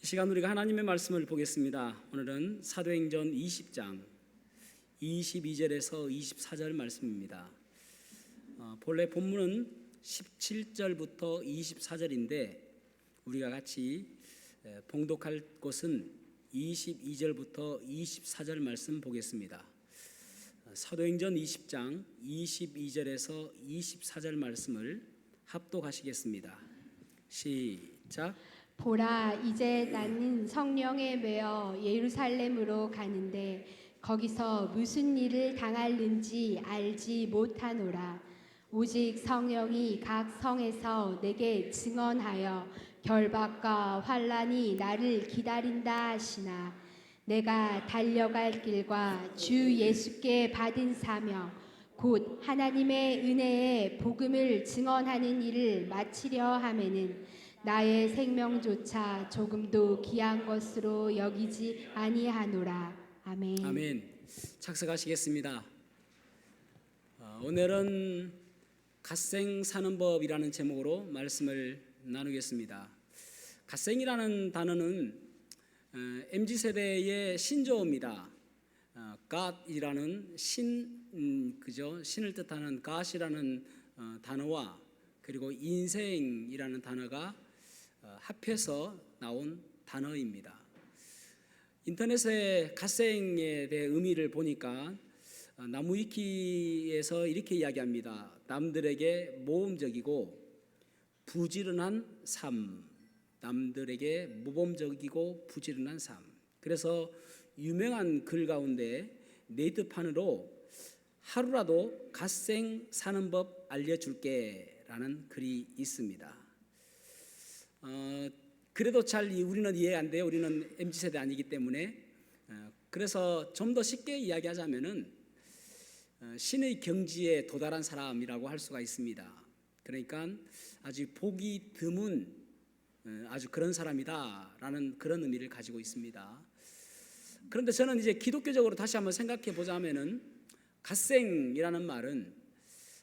이 시간 우리가 하나님의 말씀을 보겠습니다. 오늘은 사도행전 20장 22절에서 24절 말씀입니다. 본래 본문은 17절부터 24절인데 우리가 같이 봉독할 곳은 22절부터 24절 말씀 보겠습니다. 사도행전 20장 22절에서 24절 말씀을 합독하시겠습니다. 시작. 보라, 이제 나는 성령에 매어 예루살렘으로 가는데 거기서 무슨 일을 당할는지 알지 못하노라. 오직 성령이 각 성에서 내게 증언하여 결박과 환난이 나를 기다린다 하시나, 내가 달려갈 길과 주 예수께 받은 사명 곧 하나님의 은혜의 복음을 증언하는 일을 마치려 하매는 나의 생명조차 조금도 귀한 것으로 여기지 아니하노라. 아멘. 아멘. 착석하시겠습니다. 오늘은 갓생 사는 법이라는 제목으로 말씀을 나누겠습니다. 갓생이라는 단어는 MZ세대의 신조어입니다. God이라는 신을 뜻하는 God이라는 단어와 그리고 인생이라는 단어가 합해서 나온 단어입니다. 인터넷에 갓생에 대해 의미를 보니까 나무위키에서 이렇게 이야기합니다. 남들에게 모험적이고 부지런한 삶, 남들에게 모범적이고 부지런한 삶. 그래서 유명한 글 가운데 네이트판으로 하루라도 갓생 사는 법 알려줄게 라는 글이 있습니다. 그래도 잘 우리는 이해 안 돼요. 우리는 MZ세대 아니기 때문에. 그래서 좀 더 쉽게 이야기하자면은 신의 경지에 도달한 사람이라고 할 수가 있습니다. 그러니까 아주 보기 드문 아주 그런 사람이다라는 그런 의미를 가지고 있습니다. 그런데 저는 이제 기독교적으로 다시 한번 생각해 보자면은 갓생이라는 말은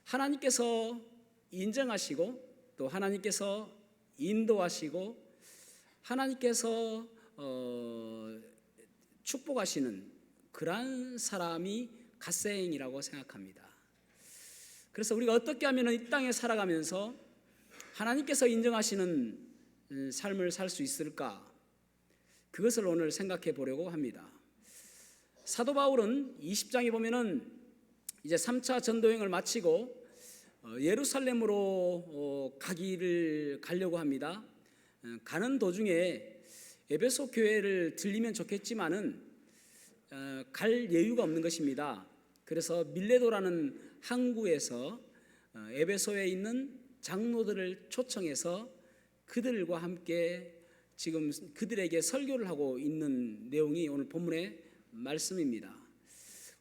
하나님께서 인정하시고 또 하나님께서 인도하시고 하나님께서 축복하시는 그러한 사람이 갓생이라고 생각합니다. 그래서 우리가 어떻게 하면 이 땅에 살아가면서 하나님께서 인정하시는 삶을 살 수 있을까? 그것을 오늘 생각해 보려고 합니다. 사도 바울은 20장에 보면은 이제 3차 전도행을 마치고 예루살렘으로 가려고 합니다. 가는 도중에 에베소 교회를 들리면 좋겠지만은 갈 여유가 없는 것입니다. 그래서 밀레도라는 항구에서 에베소에 있는 장로들을 초청해서 그들과 함께 지금 그들에게 설교를 하고 있는 내용이 오늘 본문의 말씀입니다.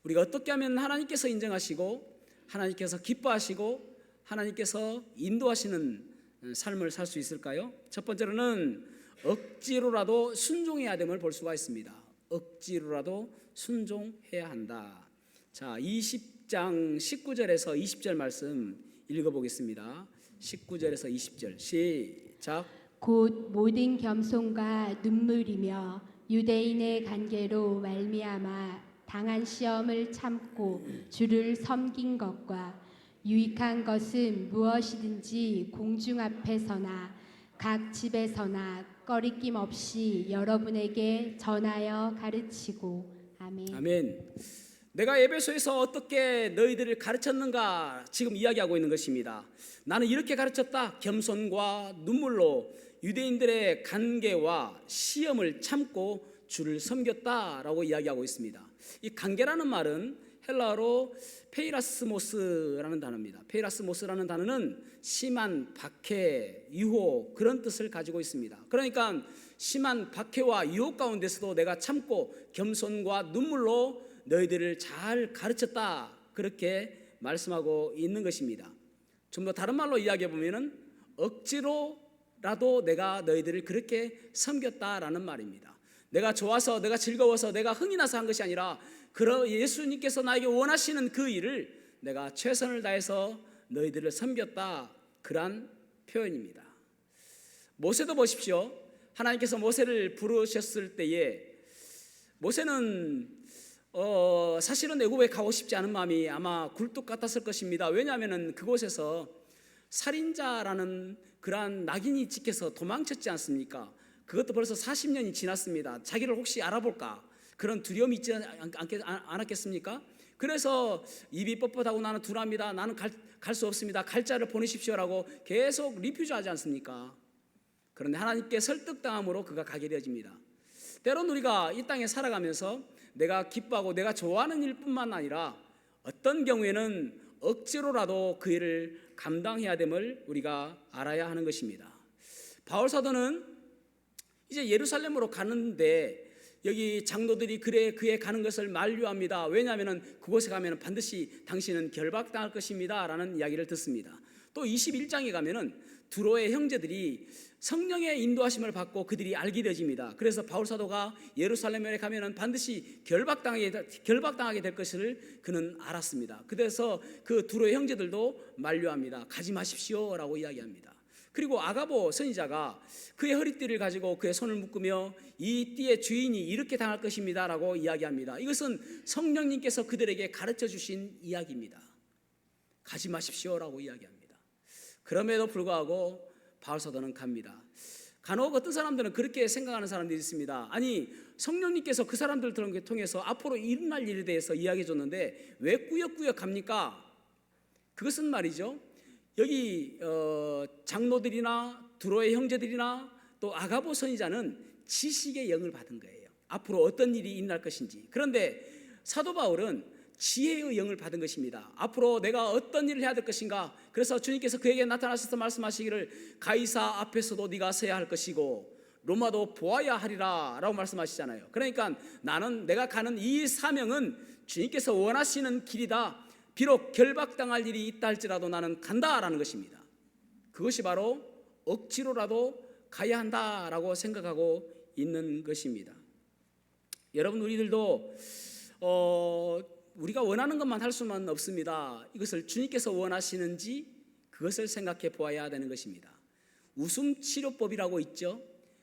우리가 어떻게 하면 하나님께서 인정하시고 하나님께서 기뻐하시고 하나님께서 인도하시는 삶을 살 수 있을까요? 첫 번째로는 억지로라도 순종해야 됨을 볼 수가 있습니다. 억지로라도 순종해야 한다. 자, 20장 19절에서 20절 말씀 읽어보겠습니다. 19절에서 20절 시작. 곧 모든 겸손과 눈물이며 유대인의 간계로 말미암아 당한 시험을 참고 주를 섬긴 것과 유익한 것은 무엇이든지 공중 앞에서나 각 집에서나 꺼리낌 없이 여러분에게 전하여 가르치고. 아멘. 아멘. 내가 에베소에서 어떻게 너희들을 가르쳤는가 지금 이야기하고 있는 것입니다. 나는 이렇게 가르쳤다. 겸손과 눈물로 유대인들의 간계와 시험을 참고 주를 섬겼다라고 이야기하고 있습니다. 이 간계라는 말은 헬라어로 페이라스모스라는 단어입니다. 페이라스모스라는 단어는 심한 박해, 유혹 그런 뜻을 가지고 있습니다. 그러니까 심한 박해와 유혹 가운데서도 내가 참고 겸손과 눈물로 너희들을 잘 가르쳤다 그렇게 말씀하고 있는 것입니다. 좀 더 다른 말로 이야기해 보면은 억지로라도 내가 너희들을 그렇게 섬겼다라는 말입니다. 내가 좋아서 내가 즐거워서 내가 흥이 나서 한 것이 아니라 예수님께서 나에게 원하시는 그 일을 내가 최선을 다해서 너희들을 섬겼다 그런 표현입니다. 모세도 보십시오. 하나님께서 모세를 부르셨을 때에 모세는 사실은 애굽에 가고 싶지 않은 마음이 아마 굴뚝 같았을 것입니다. 왜냐하면 그곳에서 살인자라는 그러한 낙인이 찍혀서 도망쳤지 않습니까? 그것도 벌써 40년이 지났습니다. 자기를 혹시 알아볼까? 그런 두려움이 있지 않았겠습니까? 그래서 입이 뻣뻣하고 나는 둔합니다. 나는 갈 수 없습니다. 갈 자를 보내십시오라고 계속 리퓨즈하지 않습니까? 그런데 하나님께 설득당함으로 그가 가게 되어집니다. 때론 우리가 이 땅에 살아가면서 내가 기뻐하고 내가 좋아하는 일뿐만 아니라 어떤 경우에는 억지로라도 그 일을 감당해야 됨을 우리가 알아야 하는 것입니다. 바울 사도는 이제 예루살렘으로 가는데 여기 장로들이 그에 가는 것을 만류합니다. 왜냐하면 그곳에 가면 반드시 당신은 결박당할 것입니다 라는 이야기를 듣습니다. 또 21장에 가면은 두로의 형제들이 성령의 인도하심을 받고 그들이 알게 되어집니다. 그래서 바울 사도가 예루살렘에 가면은 반드시 결박당하게 될 것을 그는 알았습니다. 그래서 그 두로의 형제들도 만류합니다. 가지 마십시오라고 이야기합니다. 그리고 아가보 선지자가 그의 허리띠를 가지고 그의 손을 묶으며 이 띠의 주인이 이렇게 당할 것입니다 라고 이야기합니다. 이것은 성령님께서 그들에게 가르쳐 주신 이야기입니다. 가지 마십시오라고 이야기합니다. 그럼에도 불구하고 바울 사도는 갑니다. 간혹 어떤 사람들은 그렇게 생각하는 사람들이 있습니다. 아니, 성령님께서 그 사람들을 통해서 앞으로 일어날 일에 대해서 이야기해 줬는데 왜 꾸역꾸역 갑니까? 그것은 말이죠, 여기 장로들이나 두로의 형제들이나 또 아가보 선지자는 지식의 영을 받은 거예요. 앞으로 어떤 일이 일어날 것인지. 그런데 사도 바울은 지혜의 영을 받은 것입니다. 앞으로 내가 어떤 일을 해야 될 것인가. 그래서 주님께서 그에게 나타나셔서 말씀하시기를 가이사 앞에서도 네가 서야 할 것이고 로마도 보아야 하리라 라고 말씀하시잖아요. 그러니까 나는 내가 가는 이 사명은 주님께서 원하시는 길이다. 비록 결박당할 일이 있다 할지라도 나는 간다라는 것입니다. 그것이 바로 억지로라도 가야 한다라고 생각하고 있는 것입니다. 여러분, 우리들도 우리가 원하는 것만 할 수만 없습니다. 이것을 주님께서 원하시는지 그것을 생각해 보아야 되는 것입니다. 웃음 치료법이라고 있죠.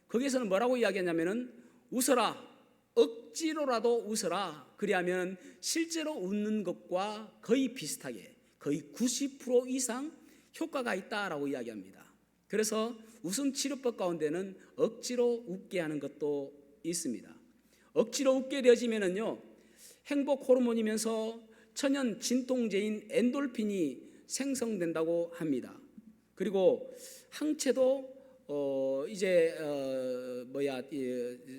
거기에서는 뭐라고 이야기하냐면은 웃어라, 억지로라도 웃어라. 그리하면 실제로 웃는 것과 거의 비슷하게 거의 90% 이상 효과가 있다라고 이야기합니다. 그래서 웃음 치료법 가운데는 억지로 웃게 하는 것도 있습니다. 억지로 웃게 되어지면은요, 행복 호르몬이면서 천연 진통제인 엔돌핀이 생성된다고 합니다. 그리고 항체도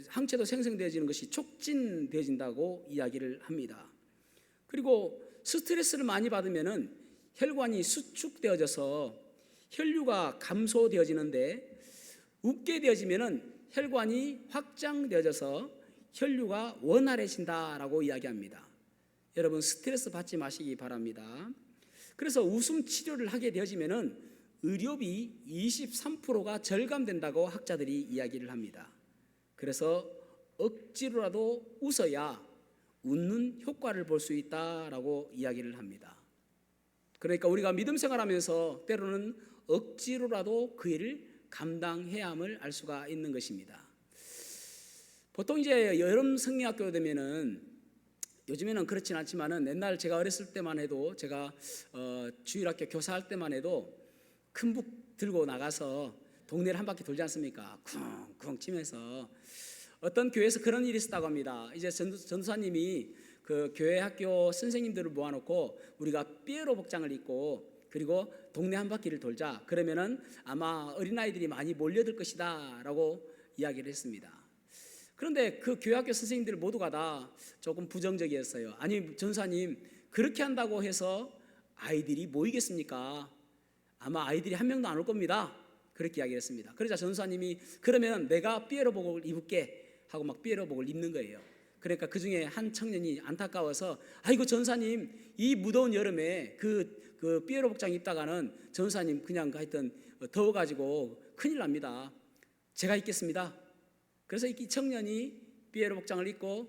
항체도 생성되어지는 것이 촉진되어진다고 이야기를 합니다. 그리고 스트레스를 많이 받으면은 혈관이 수축되어져서 혈류가 감소되어지는데 웃게 되어지면은 혈관이 확장되어져서 혈류가 원활해진다라고 이야기합니다. 여러분, 스트레스 받지 마시기 바랍니다. 그래서 웃음 치료를 하게 되어지면은 의료비 23%가 절감된다고 학자들이 이야기를 합니다. 그래서 억지로라도 웃어야 웃는 효과를 볼 수 있다라고 이야기를 합니다. 그러니까 우리가 믿음 생활하면서 때로는 억지로라도 그 일을 감당해야 함을 알 수가 있는 것입니다. 보통 이제 여름 성리학교 되면은 요즘에는 그렇진 않지만은 옛날 제가 어렸을 때만 해도 제가 주일학교 교사할 때만 해도 큰 북 들고 나가서 동네를 한 바퀴 돌지 않습니까? 쿵쿵 치면서 어떤 교회에서 그런 일이 있었다고 합니다. 이제 전도사님이 그 교회 학교 선생님들을 모아놓고 우리가 삐에로 복장을 입고 그리고 동네 한 바퀴를 돌자. 그러면은 아마 어린아이들이 많이 몰려들 것이다 라고 이야기를 했습니다. 그런데 그 교회 학교 선생님들 모두가 다 조금 부정적이었어요. 아니, 전사님, 그렇게 한다고 해서 아이들이 모이겠습니까? 아마 아이들이 한 명도 안 올 겁니다. 그렇게 이야기를 했습니다. 그러자 전사님이 그러면 내가 삐에로복을 입을게 하고 막 삐에로복을 입는 거예요. 그러니까 그 중에 한 청년이 안타까워서 아이고 전사님, 이 무더운 여름에 그 삐에로 복장 입다가는 전사님 그냥 하여튼 더워가지고 큰일 납니다. 제가 입겠습니다. 그래서 이 청년이 삐에로 복장을 입고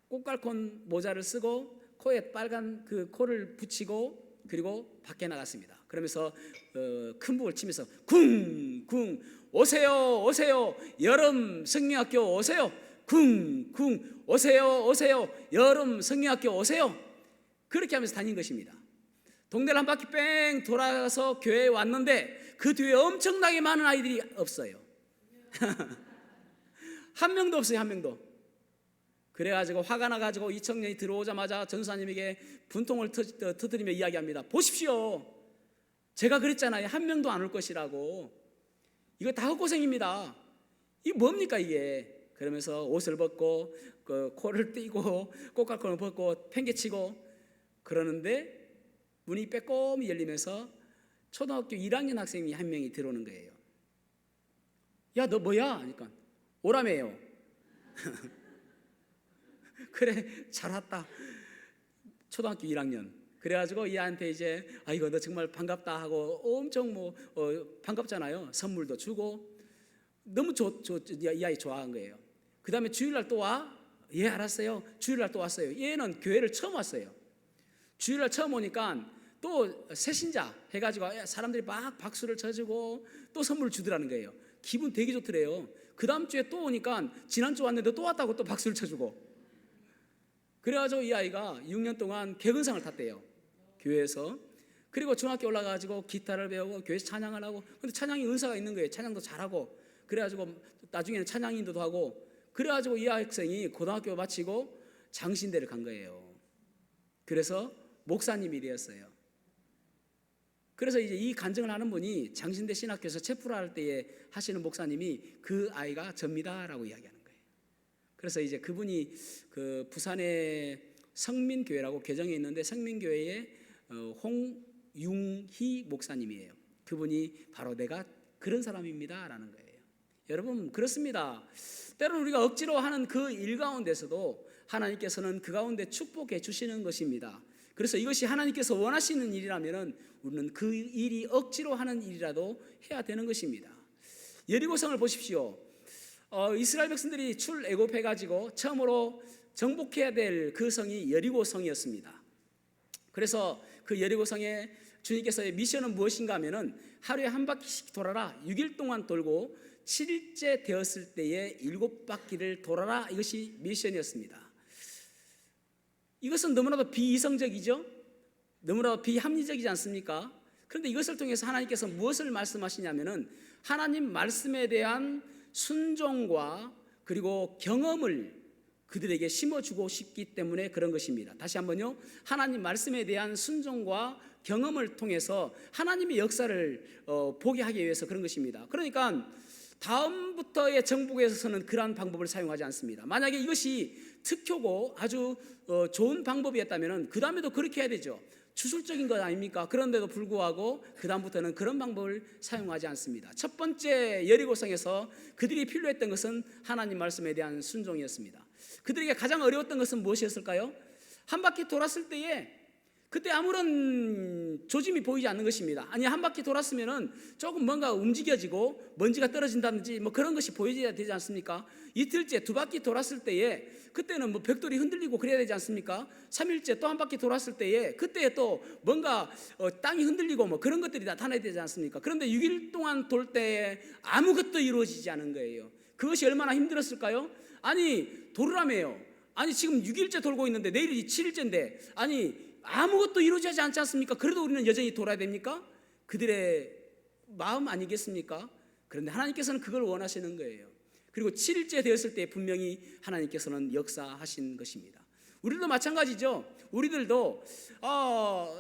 꽃갈콘 모자를 쓰고 코에 빨간 그 코를 붙이고 그리고 밖에 나갔습니다. 그러면서 큰 북을 치면서 쿵쿵 오세요 오세요 여름 성경학교 오세요. 쿵쿵 오세요 오세요 여름 성경학교 오세요. 그렇게 하면서 다닌 것입니다. 동네를 한 바퀴 뺑 돌아서 교회에 왔는데 그 뒤에 엄청나게 많은 아이들이 없어요. 한 명도 없어요. 한 명도. 그래가지고 화가 나가지고 이 청년이 들어오자마자 전사님에게 분통을 터뜨리며 이야기합니다. 보십시오, 제가 그랬잖아요. 한 명도 안 올 것이라고. 이거 다 헛고생입니다. 이게 뭡니까 이게. 그러면서 옷을 벗고 그 코를 띄고 꽃갈콘을 벗고 팽개치고 그러는데 문이 빼꼼히 열리면서 초등학교 1학년 학생이 한 명이 들어오는 거예요. 야, 너 뭐야? 하니까 오라매요. 그래, 잘 왔다. 초등학교 1학년. 그래가지고 이 아이한테 이제 아이고 너 정말 반갑다 하고 엄청 반갑잖아요. 선물도 주고 너무 이 아이 좋아한 거예요. 그 다음에 주일날 또 와? 예, 알았어요. 주일날 또 왔어요. 얘는 교회를 처음 왔어요. 주일날 처음 오니까 또 새신자 해가지고 사람들이 막 박수를 쳐주고 또 선물을 주더라는 거예요. 기분 되게 좋더래요. 그 다음 주에 또 오니까 지난주 왔는데 또 왔다고 또 박수를 쳐주고. 그래가지고 이 아이가 6년 동안 개근상을 탔대요, 교회에서. 그리고 중학교 올라가가지고 기타를 배우고 교회에서 찬양을 하고. 근데 찬양이 은사가 있는 거예요. 찬양도 잘하고. 그래가지고 나중에는 찬양인도도 하고. 그래가지고 이 학생이 고등학교 마치고 장신대를 간 거예요. 그래서 목사님이 되었어요. 그래서 이제 이 간증을 하는 분이 장신대 신학교에서 체프를 할 때에 하시는 목사님이 그 아이가 접니다라고 이야기하는 거예요. 그래서 이제 그분이 그 부산의 성민교회라고 개정에 있는데 성민교회의 홍융희 목사님이에요. 그분이 바로 내가 그런 사람입니다라는 거예요. 여러분, 그렇습니다. 때로는 우리가 억지로 하는 그 일 가운데서도 하나님께서는 그 가운데 축복해 주시는 것입니다. 그래서 이것이 하나님께서 원하시는 일이라면 우리는 그 일이 억지로 하는 일이라도 해야 되는 것입니다. 여리고성을 보십시오. 이스라엘 백성들이 출애굽해가지고 처음으로 정복해야 될 그 성이 여리고성이었습니다. 그래서 그 여리고성에 주님께서의 미션은 무엇인가 하면은 하루에 한 바퀴씩 돌아라. 6일 동안 돌고 7일째 되었을 때에 7바퀴를 돌아라. 이것이 미션이었습니다. 이것은 너무나도 비이성적이죠. 너무나도 비합리적이지 않습니까? 그런데 이것을 통해서 하나님께서 무엇을 말씀하시냐면은 하나님 말씀에 대한 순종과 그리고 경험을 그들에게 심어주고 싶기 때문에 그런 것입니다. 다시 한번요. 하나님 말씀에 대한 순종과 경험을 통해서 하나님의 역사를 보게 하기 위해서 그런 것입니다. 그러니까 다음부터의 정복에서는 그러한 방법을 사용하지 않습니다. 만약에 이것이 특효고 아주 좋은 방법이었다면 그 다음에도 그렇게 해야 되죠. 주술적인 것 아닙니까? 그런데도 불구하고 그 다음부터는 그런 방법을 사용하지 않습니다. 첫 번째 여리고성에서 그들이 필요했던 것은 하나님 말씀에 대한 순종이었습니다. 그들에게 가장 어려웠던 것은 무엇이었을까요? 한 바퀴 돌았을 때에 그때 아무런 조짐이 보이지 않는 것입니다. 아니, 한 바퀴 돌았으면은 조금 뭔가 움직여지고 먼지가 떨어진다든지 뭐 그런 것이 보여야 되지 않습니까? 이틀째 두 바퀴 돌았을 때에 그때는 뭐 벽돌이 흔들리고 그래야 되지 않습니까? 3일째 또 한 바퀴 돌았을 때에 그때에 또 뭔가 땅이 흔들리고 뭐 그런 것들이 나타나야 되지 않습니까? 그런데 6일 동안 돌 때에 아무것도 이루어지지 않은 거예요. 그것이 얼마나 힘들었을까요? 아니, 돌으라며요. 아니, 지금 6일째 돌고 있는데 내일이 7일째인데 아니 아무것도 이루어지지 않지 않습니까? 그래도 우리는 여전히 돌아야 됩니까? 그들의 마음 아니겠습니까? 그런데 하나님께서는 그걸 원하시는 거예요. 그리고 7일째 되었을 때 분명히 하나님께서는 역사하신 것입니다. 우리도 마찬가지죠. 우리들도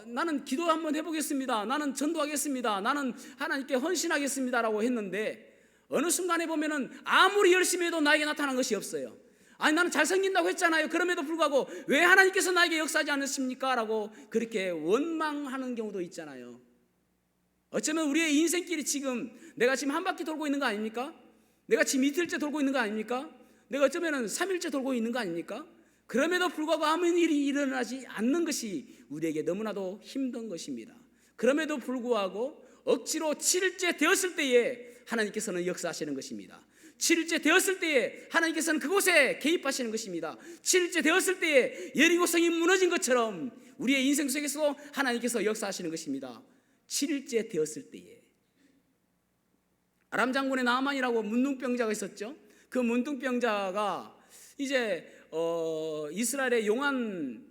나는 기도 한번 해보겠습니다. 나는 전도하겠습니다. 나는 하나님께 헌신하겠습니다라고 했는데 어느 순간에 보면은 아무리 열심히 해도 나에게 나타난 것이 없어요. 아니, 나는 잘생긴다고 했잖아요. 그럼에도 불구하고 왜 하나님께서 나에게 역사하지 않으십니까? 라고 그렇게 원망하는 경우도 있잖아요. 어쩌면 우리의 인생길이 지금 내가 지금 한 바퀴 돌고 있는 거 아닙니까? 내가 지금 이틀째 돌고 있는 거 아닙니까? 내가 어쩌면 3일째 돌고 있는 거 아닙니까? 그럼에도 불구하고 아무 일이 일어나지 않는 것이 우리에게 너무나도 힘든 것입니다. 그럼에도 불구하고 억지로 7일째 되었을 때에 하나님께서는 역사하시는 것입니다. 7일째 되었을 때에 하나님께서는 그곳에 개입하시는 것입니다. 7일째 되었을 때에 여리고성이 무너진 것처럼 우리의 인생 속에서 하나님께서 역사하시는 것입니다. 7일째 되었을 때에. 아람 장군의 나아만이라고 문둥병자가 있었죠. 그 문둥병자가 이제 이스라엘의 용한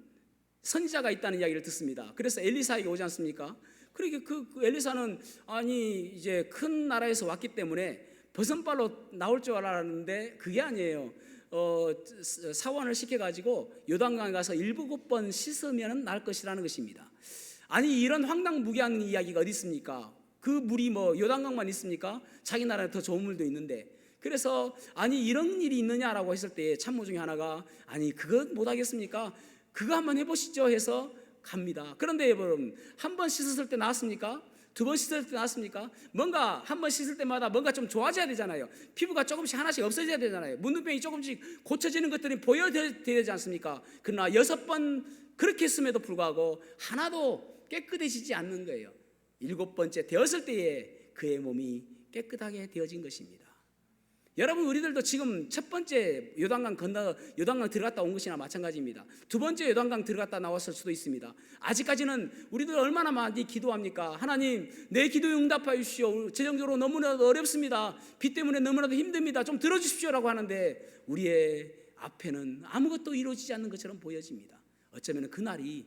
선지자가 있다는 이야기를 듣습니다. 그래서 엘리사에게 오지 않습니까? 그러니까 그 엘리사는 아니 이제 큰 나라에서 왔기 때문에 버선발로 나올 줄 알았는데 그게 아니에요. 사원을 시켜가지고 요단강에 가서 7번 씻으면 날 것이라는 것입니다. 아니 이런 황당무계한 이야기가 어디 있습니까? 그 물이 뭐 요단강만 있습니까? 자기 나라에 더 좋은 물도 있는데. 그래서 아니 이런 일이 있느냐라고 했을 때 참모 중에 하나가 아니 그거 못하겠습니까? 그거 한번 해보시죠 해서 갑니다. 그런데 여러분 한 번 씻었을 때 나았습니까? 2번 씻을 때 나았습니까? 뭔가 한 번 씻을 때마다 뭔가 좀 좋아져야 되잖아요. 피부가 조금씩 하나씩 없어져야 되잖아요. 문둥병이 조금씩 고쳐지는 것들이 보여야 되지 않습니까? 그러나 6번 그렇게 했음에도 불구하고 하나도 깨끗해지지 않는 거예요. 7번째 되었을 때에 그의 몸이 깨끗하게 되어진 것입니다. 여러분 우리들도 지금 첫 번째 요단강 건너 요단강 들어갔다 온 것이나 마찬가지입니다. 2번째 요단강 들어갔다 나왔을 수도 있습니다. 아직까지는 우리들 얼마나 많이 기도합니까? 하나님 내 기도에 응답하여 주시오. 재정적으로 너무나도 어렵습니다. 빚 때문에 너무나도 힘듭니다. 좀 들어주십시오라고 하는데 우리의 앞에는 아무것도 이루어지지 않는 것처럼 보여집니다. 어쩌면 그 날이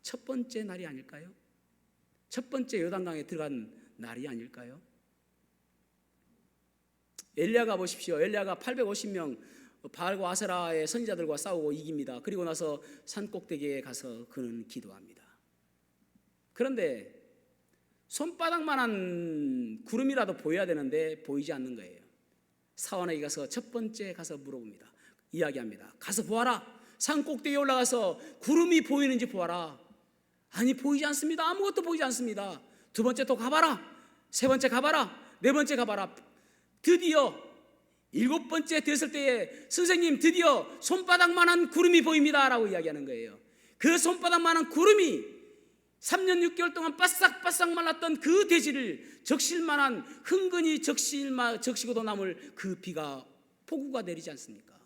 첫 번째 날이 아닐까요? 첫 번째 요단강에 들어간 날이 아닐까요? 엘리야가 보십시오. 엘리야가 850명 바알과 아세라의 선지자들과 싸우고 이깁니다. 그리고 나서 산 꼭대기에 가서 그는 기도합니다. 그런데 손바닥만한 구름이라도 보여야 되는데 보이지 않는 거예요. 사원에게 가서 첫 번째 가서 물어봅니다. 이야기합니다. 가서 보아라. 산 꼭대기에 올라가서 구름이 보이는지 보아라. 아니 보이지 않습니다. 아무것도 보이지 않습니다. 2번째 또 가봐라. 3번째 가봐라. 4번째 가봐라. 드디어 7번째 됐을 때에 선생님 드디어 손바닥만한 구름이 보입니다 라고 이야기하는 거예요. 그 손바닥만한 구름이 3년 6개월 동안 바싹바싹 말랐던 그 대지를 적실만한 흥건히 적시고도 남을 그 비가 폭우가 내리지 않습니까?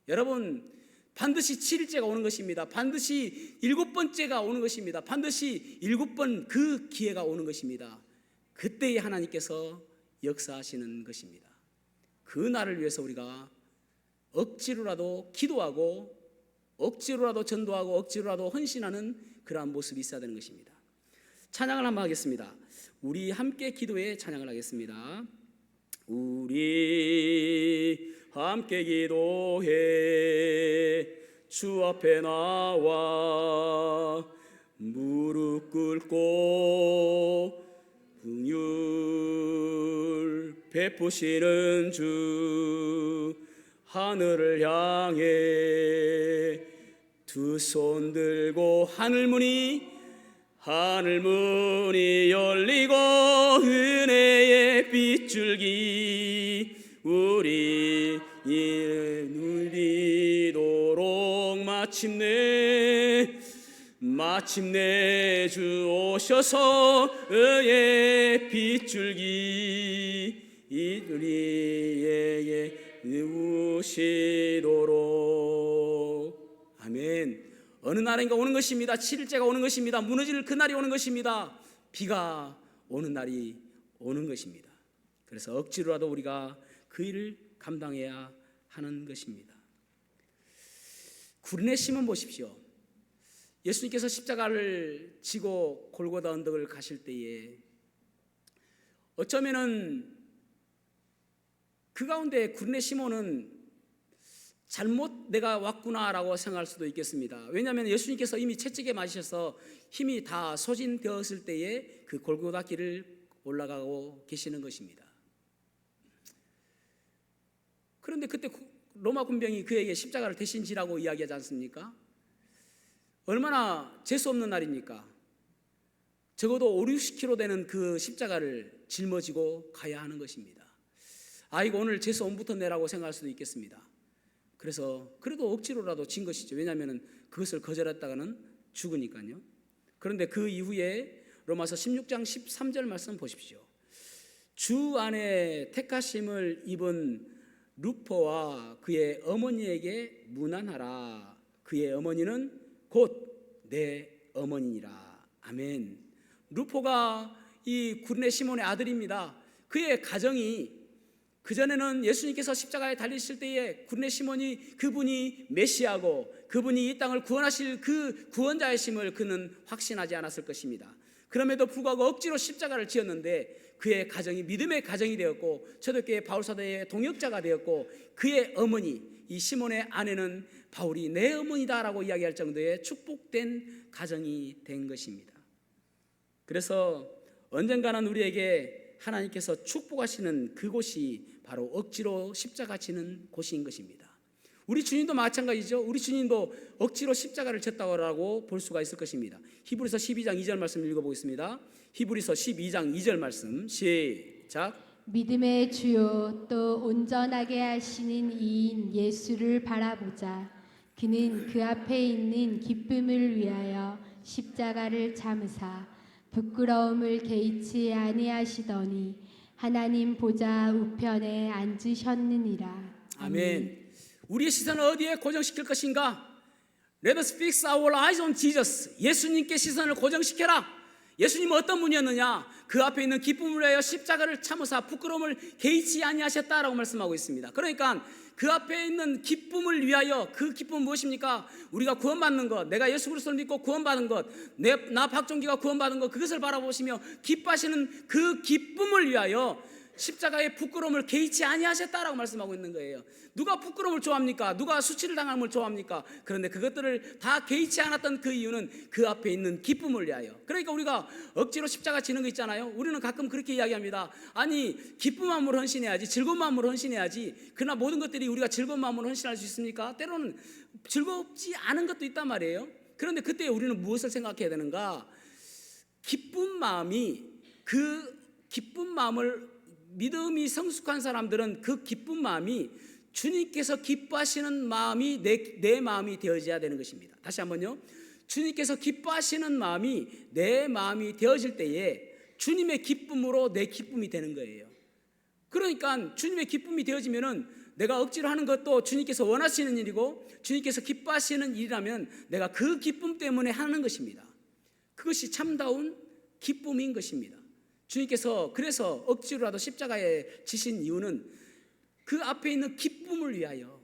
여러분 반드시 7일째가 오는 것입니다. 반드시 7번째가 오는 것입니다. 반드시 7번 그 기회가 오는 것입니다. 그때에 하나님께서 역사하시는 것입니다. 그 날을 위해서 우리가 억지로라도 기도하고 억지로라도 전도하고 억지로라도 헌신하는 그러한 모습이 있어야 되는 것입니다. 찬양을 한번 하겠습니다. 우리 함께 기도에 찬양을 하겠습니다. 우리 함께 기도해 주 앞에 나와 무릎 꿇고 긍휼 베푸시는 주 하늘을 향해 두 손 들고 하늘문이 열리고 은혜의 빗줄기 우리 누리도록 마침내 주 오셔서 의의 빗줄기 우리에게 누우시도록. 아멘. 어느 날인가 오는 것입니다. 7일째가 오는 것입니다. 무너질 그날이 오는 것입니다. 비가 오는 날이 오는 것입니다. 그래서 억지로라도 우리가 그 일을 감당해야 하는 것입니다. 구린의 시몬 보십시오. 예수님께서 십자가를 지고 골고다 언덕을 가실 때에 어쩌면은 그 가운데 구린의 시몬은 잘못 내가 왔구나라고 생각할 수도 있겠습니다. 왜냐하면 예수님께서 이미 채찍에 맞으셔서 힘이 다 소진되었을 때에 그 골고다 길을 올라가고 계시는 것입니다. 그런데 그때 로마 군병이 그에게 십자가를 대신 지라고 이야기하지 않습니까? 얼마나 재수 없는 날입니까? 적어도 5, 60kg 되는 그 십자가를 짊어지고 가야 하는 것입니다. 이거 오늘 재수 엄부터 내라고 생각할 수도 있겠습니다. 그래서 그래도 억지로라도 진 것이죠. 왜냐하면 그것을 거절했다가는 죽으니까요. 그런데 그 이후에 로마서 16장 13절 말씀 보십시오. 주 안에 택하심을 입은 루포와 그의 어머니에게 문안하라. 그의 어머니는 곧 내 어머니니라. 아멘. 루포가 이 구레네 시몬의 아들입니다. 그의 가정이 그전에는 예수님께서 십자가에 달리실 때에 구레네 시몬이 그분이 메시아고 그분이 이 땅을 구원하실 그 구원자이심을 그는 확신하지 않았을 것입니다. 그럼에도 불구하고 억지로 십자가를 지었는데 그의 가정이 믿음의 가정이 되었고 초대교회 바울사도의 동역자가 되었고 그의 어머니 이 시몬의 아내는 바울이 내 어머니다라고 이야기할 정도의 축복된 가정이 된 것입니다. 그래서 언젠가는 우리에게 하나님께서 축복하시는 그곳이 바로 억지로 십자가 지는 곳인 것입니다. 우리 주님도 마찬가지죠. 우리 주님도 억지로 십자가를 졌다고 볼 수가 있을 것입니다. 히브리서 12장 2절 말씀 읽어보겠습니다. 히브리서 12장 2절 말씀 시작. 믿음의 주요 또 온전하게 하시는 이인 예수를 바라보자. 그는 그 앞에 있는 기쁨을 위하여 십자가를 참으사 부끄러움을 개의치 아니하시더니 하나님 보좌 우편에 앉으셨느니라. 아멘. 우리의 시선을 어디에 고정시킬 것인가? Let us fix our eyes on Jesus. 예수님께 시선을 고정시켜라. 예수님은 어떤 분이었느냐? 그 앞에 있는 기쁨을 위하여 십자가를 참으사 부끄러움을 개의치 아니하셨다라고 말씀하고 있습니다. 그러니까 그 앞에 있는 기쁨을 위하여, 그 기쁨은 무엇입니까? 우리가 구원받는 것, 내가 예수 그리스도를 믿고 구원받은 것, 나 박종기가 구원받은 것, 그것을 바라보시며 기뻐하시는 그 기쁨을 위하여 십자가의 부끄러움을 개의치 아니하셨다라고 말씀하고 있는 거예요. 누가 부끄러움을 좋아합니까? 누가 수치를 당하는 걸 좋아합니까? 그런데 그것들을 다 개의치 않았던 그 이유는 그 앞에 있는 기쁨을 위하여. 그러니까 우리가 억지로 십자가 지는 거 있잖아요. 우리는 가끔 그렇게 이야기합니다. 아니 기쁜 마음으로 헌신해야지, 즐거운 마음으로 헌신해야지. 그러나 모든 것들이 우리가 즐거운 마음으로 헌신할 수 있습니까? 때로는 즐겁지 않은 것도 있단 말이에요. 그런데 그때 우리는 무엇을 생각해야 되는가? 기쁜 마음이, 그 기쁜 마음을, 믿음이 성숙한 사람들은 그 기쁜 마음이 주님께서 기뻐하시는 마음이 내 마음이 되어져야 되는 것입니다. 다시 한번요. 주님께서 기뻐하시는 마음이 내 마음이 되어질 때에 주님의 기쁨으로 내 기쁨이 되는 거예요. 그러니까 주님의 기쁨이 되어지면은 내가 억지로 하는 것도 주님께서 원하시는 일이고 주님께서 기뻐하시는 일이라면 내가 그 기쁨 때문에 하는 것입니다. 그것이 참다운 기쁨인 것입니다. 주님께서 그래서 억지로라도 십자가에 지신 이유는 그 앞에 있는 기쁨을 위하여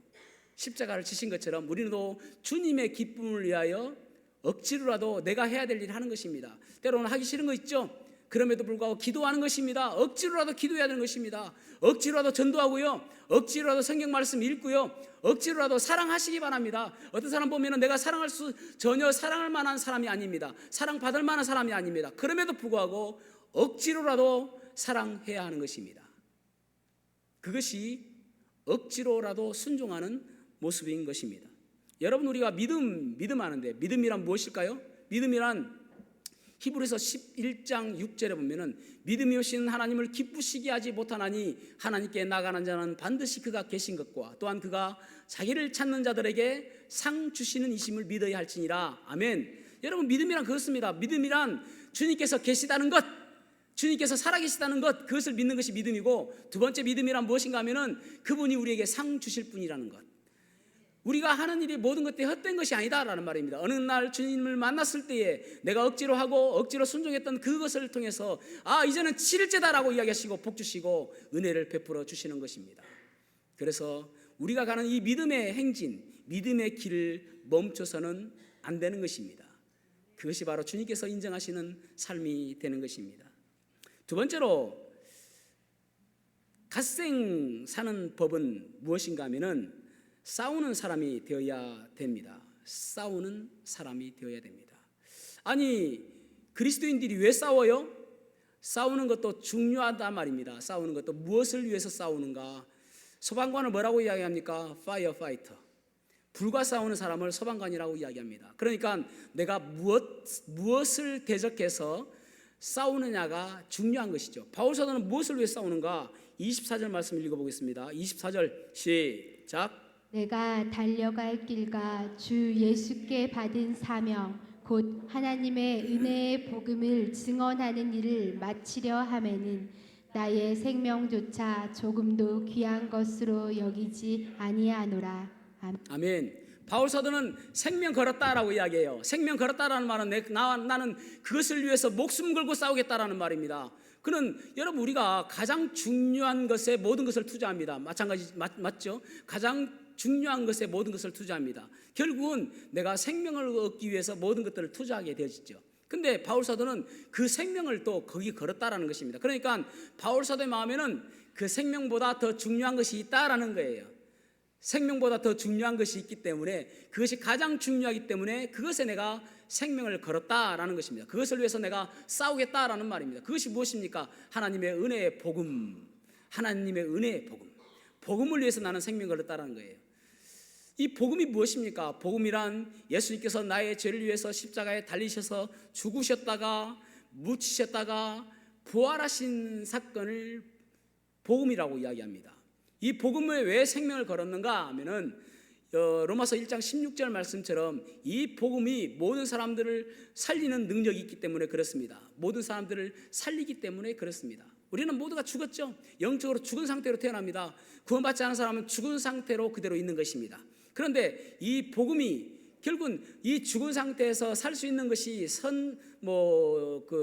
십자가를 지신 것처럼 우리도 주님의 기쁨을 위하여 억지로라도 내가 해야 될 일을 하는 것입니다. 때로는 하기 싫은 거 있죠. 그럼에도 불구하고 기도하는 것입니다. 억지로라도 기도해야 되는 것입니다. 억지로라도 전도하고요, 억지로라도 성경 말씀 읽고요, 억지로라도 사랑하시기 바랍니다. 어떤 사람 보면은 내가 전혀 사랑할 만한 사람이 아닙니다. 사랑받을 만한 사람이 아닙니다. 그럼에도 불구하고 억지로라도 사랑해야 하는 것입니다. 그것이 억지로라도 순종하는 모습인 것입니다. 여러분, 우리가 믿음 하는데 믿음이란 무엇일까요? 믿음이란 히브리서 11장 6절에 보면은 믿음이 오신 하나님을 기쁘시게 하지 못하나니 하나님께 나가는 자는 반드시 그가 계신 것과 또한 그가 자기를 찾는 자들에게 상 주시는 이심을 믿어야 할지니라. 아멘. 여러분, 믿음이란 그렇습니다. 믿음이란 주님께서 계시다는 것, 주님께서 살아계시다는 것, 그것을 믿는 것이 믿음이고, 두 번째 믿음이란 무엇인가 하면은 그분이 우리에게 상 주실 분이라는 것. 우리가 하는 일이 모든 것들이 헛된 것이 아니다라는 말입니다. 어느 날 주님을 만났을 때에 내가 억지로 하고 억지로 순종했던 그것을 통해서 이제는 7일째다라고 이야기하시고 복 주시고 은혜를 베풀어 주시는 것입니다. 그래서 우리가 가는 이 믿음의 행진, 믿음의 길을 멈춰서는 안 되는 것입니다. 그것이 바로 주님께서 인정하시는 삶이 되는 것입니다. 두 번째로 갓생 사는 법은 무엇인가 하면은 싸우는 사람이 되어야 됩니다. 싸우는 사람이 되어야 됩니다. 아니, 그리스도인들이 왜 싸워요? 싸우는 것도 중요하단 말입니다. 싸우는 것도 무엇을 위해서 싸우는가? 소방관을 뭐라고 이야기합니까? 파이어파이터. 불과 싸우는 사람을 소방관이라고 이야기합니다. 그러니까 내가 무엇을 대적해서 싸우느냐가 중요한 것이죠. 바울사도는 무엇을 위해 싸우는가? 24절 말씀 읽어보겠습니다. 24절 시작. 내가 달려갈 길과 주 예수께 받은 사명 곧 하나님의 은혜의 복음을 증언하는 일을 마치려 하매는 나의 생명조차 조금도 귀한 것으로 여기지 아니하노라. 아멘. 바울 사도는 생명 걸었다라고 이야기해요. 생명 걸었다라는 말은 나는 그것을 위해서 목숨 걸고 싸우겠다라는 말입니다. 그는 여러분 우리가 가장 중요한 것에 모든 것을 투자합니다. 마찬가지 맞죠? 가장 중요한 것에 모든 것을 투자합니다. 결국은 내가 생명을 얻기 위해서 모든 것들을 투자하게 되어지죠. 근데 바울 사도는 그 생명을 또 거기 걸었다라는 것입니다. 그러니까 바울 사도의 마음에는 그 생명보다 더 중요한 것이 있다라는 거예요. 생명보다 더 중요한 것이 있기 때문에, 그것이 가장 중요하기 때문에 그것에 내가 생명을 걸었다라는 것입니다. 그것을 위해서 내가 싸우겠다라는 말입니다. 그것이 무엇입니까? 하나님의 은혜의 복음. 하나님의 은혜의 복음. 복음을 위해서 나는 생명 걸었다라는 거예요. 이 복음이 무엇입니까? 복음이란 예수님께서 나의 죄를 위해서 십자가에 달리셔서 죽으셨다가 묻히셨다가 부활하신 사건을 복음이라고 이야기합니다. 이 복음에 왜 생명을 걸었는가 하면은 로마서 1장 16절 말씀처럼 이 복음이 모든 사람들을 살리는 능력이 있기 때문에 그렇습니다. 모든 사람들을 살리기 때문에 그렇습니다. 우리는 모두가 죽었죠. 영적으로 죽은 상태로 태어납니다. 구원받지 않은 사람은 죽은 상태로 그대로 있는 것입니다. 그런데 이 복음이 결국은 이 죽은 상태에서 살 수 있는 것이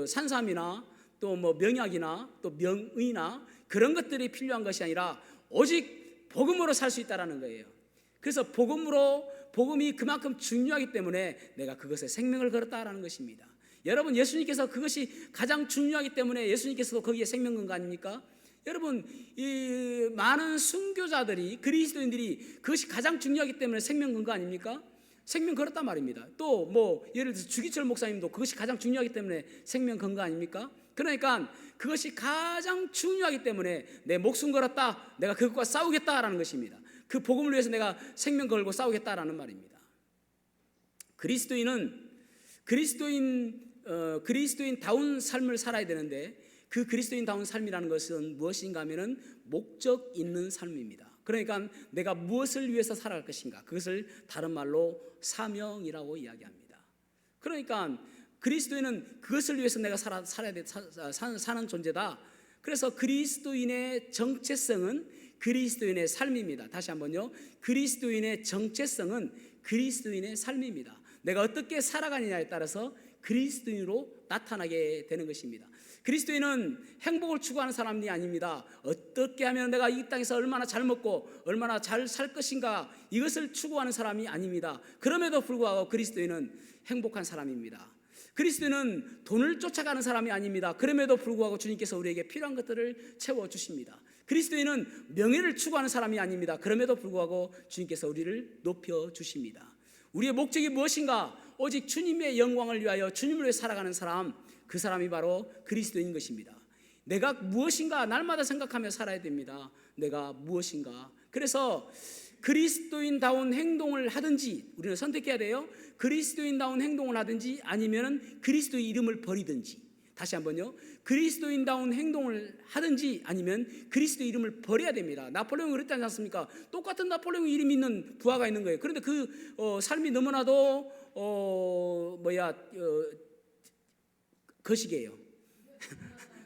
산삼이나 또 명약이나 또 명의나 그런 것들이 필요한 것이 아니라 오직 복음으로 살 수 있다라는 거예요. 그래서 복음이 그만큼 중요하기 때문에 내가 그것에 생명을 걸었다라는 것입니다. 여러분, 예수님께서 그것이 가장 중요하기 때문에 예수님께서도 거기에 생명 건 거 아닙니까? 여러분, 이 많은 순교자들이, 그리스도인들이 그것이 가장 중요하기 때문에 생명 건 거 아닙니까? 생명 걸었단 말입니다. 또 예를 들어서 주기철 목사님도 그것이 가장 중요하기 때문에 생명 건 거 아닙니까? 그러니까 그것이 가장 중요하기 때문에 내 목숨 걸었다, 내가 그것과 싸우겠다라는 것입니다. 그 복음을 위해서 내가 생명 걸고 싸우겠다라는 말입니다. 그리스도인다운 삶을 살아야 되는데, 그 그리스도인다운 삶이라는 것은 무엇인가 하면은 목적 있는 삶입니다. 그러니까 내가 무엇을 위해서 살아갈 것인가, 그것을 다른 말로 사명이라고 이야기합니다. 그러니까 그리스도인은 그것을 위해서 내가 사는 존재다. 그래서 그리스도인의 정체성은 그리스도인의 삶입니다. 다시 한번요. 그리스도인의 정체성은 그리스도인의 삶입니다. 내가 어떻게 살아가느냐에 따라서 그리스도인으로 나타나게 되는 것입니다. 그리스도인은 행복을 추구하는 사람이 아닙니다. 어떻게 하면 내가 이 땅에서 얼마나 잘 먹고 얼마나 잘 살 것인가, 이것을 추구하는 사람이 아닙니다. 그럼에도 불구하고 그리스도인은 행복한 사람입니다. 그리스도인은 돈을 쫓아가는 사람이 아닙니다. 그럼에도 불구하고 주님께서 우리에게 필요한 것들을 채워주십니다. 그리스도인은 명예를 추구하는 사람이 아닙니다. 그럼에도 불구하고 주님께서 우리를 높여주십니다. 우리의 목적이 무엇인가? 오직 주님의 영광을 위하여 주님을 위해 살아가는 사람, 그 사람이 바로 그리스도인 것입니다. 내가 무엇인가 날마다 생각하며 살아야 됩니다. 내가 무엇인가? 그래서 그리스도인다운 행동을 하든지 우리는 선택해야 돼요. 그리스도인다운 행동을 하든지 아니면 그리스도의 이름을 버리든지. 다시 한번요. 그리스도인다운 행동을 하든지 아니면 그리스도의 이름을 버려야 됩니다. 나폴레옹이 그랬지 않습니까? 똑같은 나폴레옹 이름 있는 부하가 있는 거예요. 그런데 그 삶이 너무나도 거시기예요.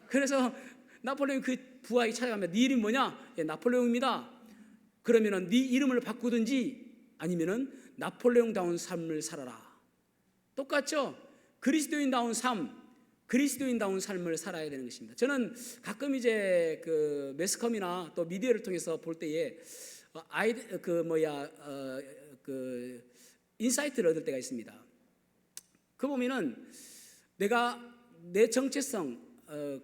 그래서 나폴레옹 그 부하에게 찾아가면 네 이름이 뭐냐? 예, 나폴레옹입니다. 그러면은 네 이름을 바꾸든지 아니면은 나폴레옹다운 삶을 살아라. 똑같죠? 그리스도인다운 삶, 그리스도인다운 삶을 살아야 되는 것입니다. 저는 가끔 이제 그 매스컴이나 또 미디어를 통해서 볼 때에 인사이트를 얻을 때가 있습니다. 그 보면은 내가 내 정체성,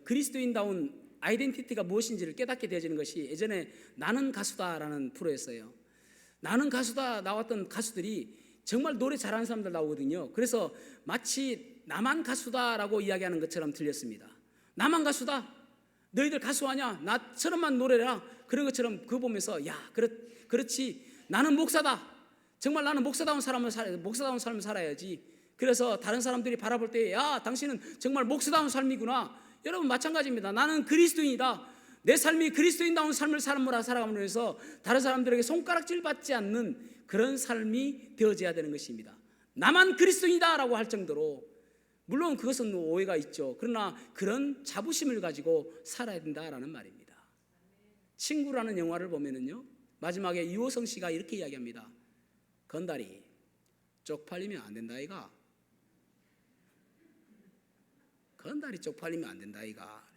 그리스도인다운 아이덴티티가 무엇인지를 깨닫게 되어지는 것이, 예전에 나는 가수다라는 프로였어요. 나는 가수다 나왔던 가수들이 정말 노래 잘하는 사람들 나오거든요. 그래서 마치 나만 가수다라고 이야기하는 것처럼 들렸습니다. 나만 가수다, 너희들 가수하냐, 나처럼만 노래라, 그런 것처럼 그거 보면서 그렇지, 나는 목사다, 정말 나는 목사다운 삶을 살아야지. 그래서 다른 사람들이 바라볼 때 당신은 정말 목사다운 삶이구나. 여러분 마찬가지입니다. 나는 그리스도인이다. 내 삶이 그리스도인다운 삶을 살아가면서 다른 사람들에게 손가락질 받지 않는 그런 삶이 되어져야 되는 것입니다. 나만 그리스도인이다 라고 할 정도로, 물론 그것은 오해가 있죠. 그러나 그런 자부심을 가지고 살아야 된다라는 말입니다. 친구라는 영화를 보면은요, 마지막에 이호성 씨가 이렇게 이야기합니다. 건달이 쪽팔리면 안 된다 아이가. 건달이 쪽팔리면 안 된다 아이가.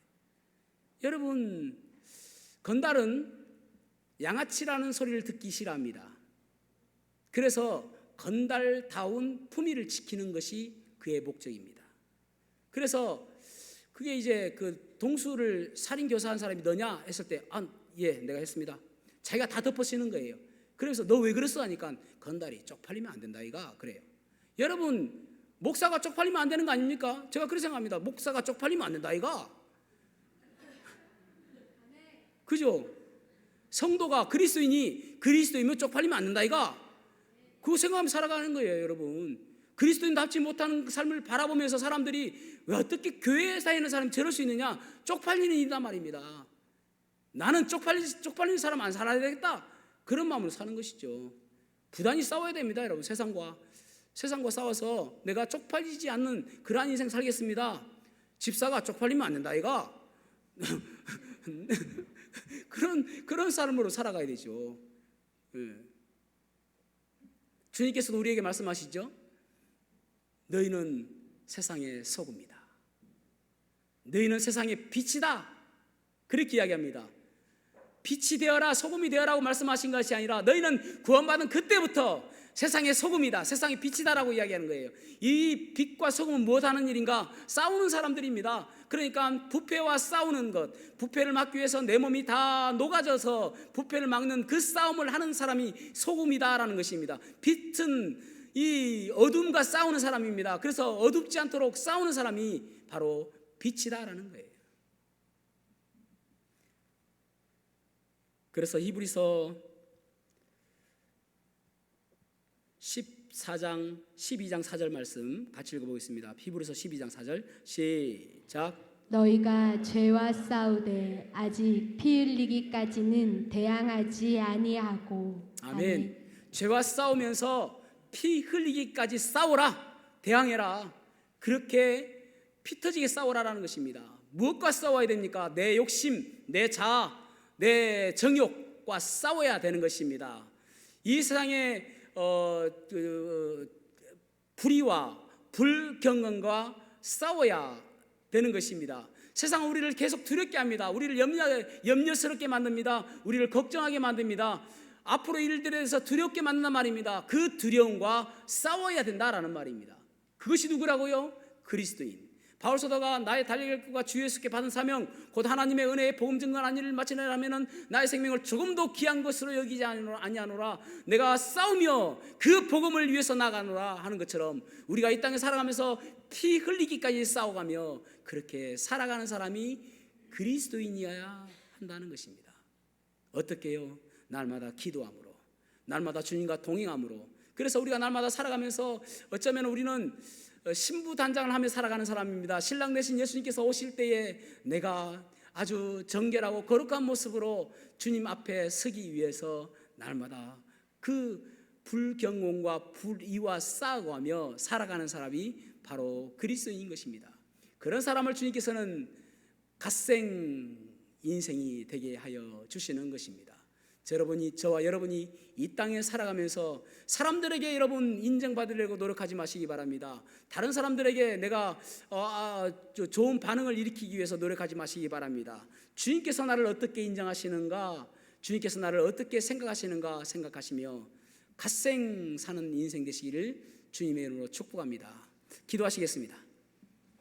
여러분, 건달은 양아치라는 소리를 듣기 싫어합니다. 그래서 건달다운 품위를 지키는 것이 그의 목적입니다. 그래서 그게 이제 그 동수를 살인교사한 사람이 너냐 했을 때, 예, 내가 했습니다. 자기가 다 덮어쓰는 거예요. 그래서 너 왜 그랬어 하니까 건달이 쪽팔리면 안 된다 이가 그래요. 여러분, 목사가 쪽팔리면 안 되는 거 아닙니까? 제가 그렇게 생각합니다. 목사가 쪽팔리면 안 된다 이가. 그죠? 성도가 그리스도이면 쪽팔리면 안 된다 이가. 그거 생각하면 살아가는 거예요. 여러분, 그리스도인답지 못하는 삶을 바라보면서 사람들이 왜 어떻게 교회에 다니는 사람이 저럴 수 있느냐, 쪽팔리는 일이란 말입니다. 나는 쪽팔리는 사람 안 살아야 되겠다, 그런 마음으로 사는 것이죠. 부단히 싸워야 됩니다. 여러분, 세상과 싸워서 내가 쪽팔리지 않는 그러한 인생 살겠습니다. 집사가 쪽팔리면 안 된다 이가. 그런 삶으로 살아가야 되죠. 주님께서도 우리에게 말씀하시죠. 너희는 세상의 소금이다. 너희는 세상의 빛이다. 그렇게 이야기합니다. 빛이 되어라, 소금이 되어라고 말씀하신 것이 아니라 너희는 구원받은 그때부터 세상의 소금이다, 세상의 빛이다라고 이야기하는 거예요. 이 빛과 소금은 무엇하는 일인가? 싸우는 사람들입니다. 그러니까 부패와 싸우는 것, 부패를 막기 위해서 내 몸이 다 녹아져서 부패를 막는 그 싸움을 하는 사람이 소금이다라는 것입니다. 빛은 이 어둠과 싸우는 사람입니다. 그래서 어둡지 않도록 싸우는 사람이 바로 빛이다라는 거예요. 그래서 히브리서 12장 4절 말씀 같이 읽어보겠습니다. 히브리서 12장 4절 시작. 너희가 죄와 싸우되 아직 피 흘리기까지는 대항하지 아니하고. 아멘. 죄와 싸우면서 피 흘리기까지 싸워라, 대항해라. 그렇게 피 터지게 싸워라라는 것입니다. 무엇과 싸워야 됩니까? 내 욕심, 내 자아, 내 정욕과 싸워야 되는 것입니다. 이 세상에 불의와 불경건과 싸워야 되는 것입니다. 세상은 우리를 계속 두렵게 합니다. 우리를 염려스럽게 만듭니다. 우리를 걱정하게 만듭니다. 앞으로 일들에 대해서 두렵게 만든단 말입니다. 그 두려움과 싸워야 된다라는 말입니다. 그것이 누구라고요? 그리스도인. 바울 사도가 나의 달려갈 것과 주 예수께 받은 사명 곧 하나님의 은혜의 복음 증거한 일을 마치려면 나의 생명을 조금도 귀한 것으로 여기지 아니하노라. 내가 싸우며 그 복음을 위해서 나가노라 하는 것처럼 우리가 이 땅에 살아가면서 피 흘리기까지 싸워가며 그렇게 살아가는 사람이 그리스도인이어야 한다는 것입니다. 어떻게요? 날마다 기도함으로, 날마다 주님과 동행함으로. 그래서 우리가 날마다 살아가면서 어쩌면 우리는 신부단장을 하며 살아가는 사람입니다. 신랑 되신 예수님께서 오실 때에 내가 아주 정결하고 거룩한 모습으로 주님 앞에 서기 위해서 날마다 그 불경공과 불의와 싸워가며 살아가는 사람이 바로 그리스도인인 것입니다. 그런 사람을 주님께서는 갓생 인생이 되게 하여 주시는 것입니다. 저와 여러분이 이 땅에 살아가면서 사람들에게 여러분 인정받으려고 노력하지 마시기 바랍니다. 다른 사람들에게 내가 좋은 반응을 일으키기 위해서 노력하지 마시기 바랍니다. 주님께서 나를 어떻게 인정하시는가, 주님께서 나를 어떻게 생각하시는가 생각하시며 갓생 사는 인생 되시기를 주님의 이름으로 축복합니다. 기도하시겠습니다.